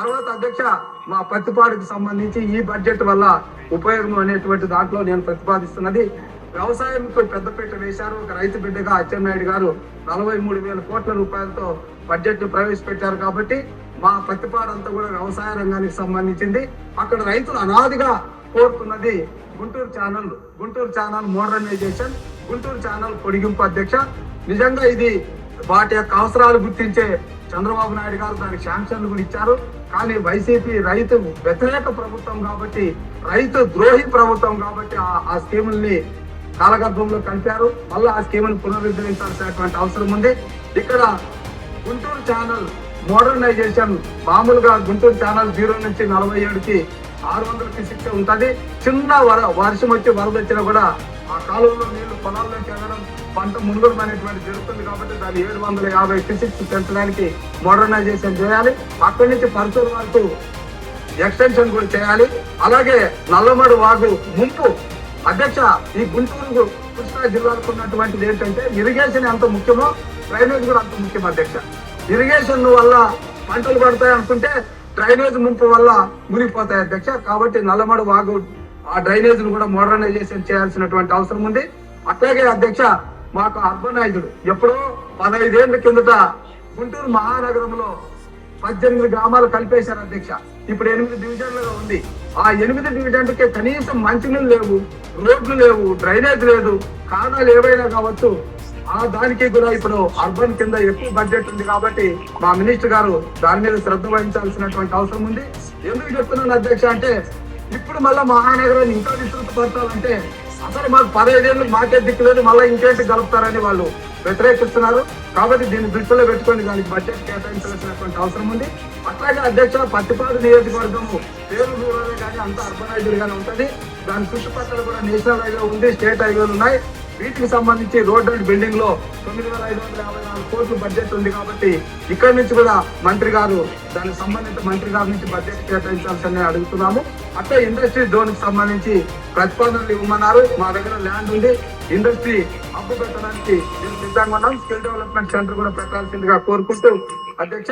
తర్వాత అధ్యక్ష మా పత్తిపాడుకు సంబంధించి ఈ బడ్జెట్ వల్ల ఉపయోగం అనేటువంటి దాంట్లో నేను ప్రతిపాదిస్తున్నది, వ్యవసాయంకు పెద్దపీట వేశారు. ఒక రైతు బిడ్డగా అచ్చెన్నాయుడు గారు 43,000 కోట్ల రూపాయలతో బడ్జెట్ ను ప్రవేశపెట్టారు. కాబట్టి మా పత్తిపాడు అంతా కూడా వ్యవసాయ రంగానికి సంబంధించింది. అక్కడ రైతులు అనాదిగా కోరుతున్నది Guntur channel modernization, Guntur channel పొడిగింపు. అధ్యక్ష, నిజంగా ఇది వాటి యొక్క అవసరాలు గుర్తించే చంద్రబాబు నాయుడు గారు దానికి శాంక్షన్లు కూడా ఇచ్చారు. కానీ వైసీపీ రైతు వ్యతిరేక ప్రభుత్వం కాబట్టి, రైతు ద్రోహి ప్రభుత్వం కాబట్టి ఆ స్కీముల్ని కాలగర్భంలో కలిపారు. మళ్ళీ ఆ స్కీమును పునరుద్ధరించాల్సినటువంటి అవసరం ఉంది. ఇక్కడ గుంటూరు ఛానల్ మోడర్నైజేషన్ మామూలుగా గుంటూరు ఛానల్ 0 నుంచి 47కి 600కి శిక్ష ఉంటుంది. చిన్న వర్షం వచ్చి వరద వచ్చినా కూడా ఆ కాలువలో నీళ్లు పొలాల్లోకి వెళ్ళడం, పంట మునుగడం అనేటువంటి జరుగుతుంది. కాబట్టి దాన్ని 750 ఫిజిక్స్ పెంచడానికి మోడర్నైజేషన్ చేయాలి. అక్కడి నుంచి పరుచూరు వరకు ఎక్స్టెన్షన్ కూడా చేయాలి. అలాగే నల్లమడు వాగు ముంపు. అధ్యక్ష, ఈ గుంటూరు కృష్ణా జిల్లాలకు ఉన్నటువంటిది ఏంటంటే ఇరిగేషన్ ఎంత ముఖ్యమో డ్రైనేజ్ కూడా అంత ముఖ్యం. అధ్యక్ష, ఇరిగేషన్ వల్ల పంటలు పడతాయి అనుకుంటే డ్రైనేజ్ ముంపు వల్ల మునిగిపోతాయి. అధ్యక్ష, కాబట్టి నల్లమడు వాగు ఆ డ్రైనేజ్ ను కూడా మోడర్నైజేషన్ చేయాల్సినటువంటి అవసరం ఉంది. అట్లాగే అధ్యక్ష, మాకు అర్బనైజ్డ్ ఎప్పుడో 15 ఏళ్ల కిందట గుంటూరు మహానగరంలో 18 గ్రామాలు కలిపేశారు. అధ్యక్ష, ఇప్పుడు 8 డివిజన్లుగా ఉంది. ఆ 8 డివిజన్లకే కనీసం మంచినీళ్ళు లేవు, రోడ్లు లేవు, డ్రైనేజ్ లేదు. కారణాలు ఏవైనా కావచ్చు. దానికి కూడా ఇప్పుడు అర్బన్ కింద ఎక్కువ బడ్జెట్ ఉంది. కాబట్టి మా మినిస్టర్ గారు దాని మీద శ్రద్ధ వహించాల్సినటువంటి అవసరం ఉంది. ఎందుకు చెప్తున్నాను అధ్యక్ష అంటే, ఇప్పుడు మళ్ళా మహానగరాన్ని ఇంకా విస్తృతపరచాలంటే అసలు మాకు 15 ఏళ్ళు మాకే దిక్కులేదు, మళ్ళీ ఇంకేంటి కలుపుతారని వాళ్ళు వ్యతిరేకిస్తున్నారు. కాబట్టి దీన్ని దృష్టిలో పెట్టుకొని దానికి బడ్జెట్ కేటాయించాల్సినటువంటి అవసరం ఉంది. అట్లాగే అధ్యక్ష, పత్తిపాడు నియోజకవర్గము పేరు రూరల్ కానీ అంత అర్బనైజ్డ్ గానే ఉంటుంది. దాని చుట్టుపక్కల కూడా నేషనల్ హైవే ఉంది, స్టేట్ హైవేలు ఉన్నాయి. వీటికి సంబంధించి రోడ్ అండ్ బిల్డింగ్ లో 9,554 కోట్లు బడ్జెట్ ఉంది. కాబట్టి ఇక్కడ నుంచి కూడా మంత్రి గారు దానికి సంబంధిత మంత్రి గారి నుంచి బడ్జెట్ కేటాయించాల్సి అడుగుతున్నాము. అట్లా ఇండస్ట్రీ జోన్ కి సంబంధించి ప్రతిపాదనలు ఇవ్వమన్నారు. మా దగ్గర ల్యాండ్ ఉంది, ఇండస్ట్రీ అప్పు పెట్టడానికి సిద్ధంగా ఉన్నాం. స్కిల్ డెవలప్మెంట్ సెంటర్ కూడా పెట్టాల్సిందిగా కోరుకుంటూ అధ్యక్ష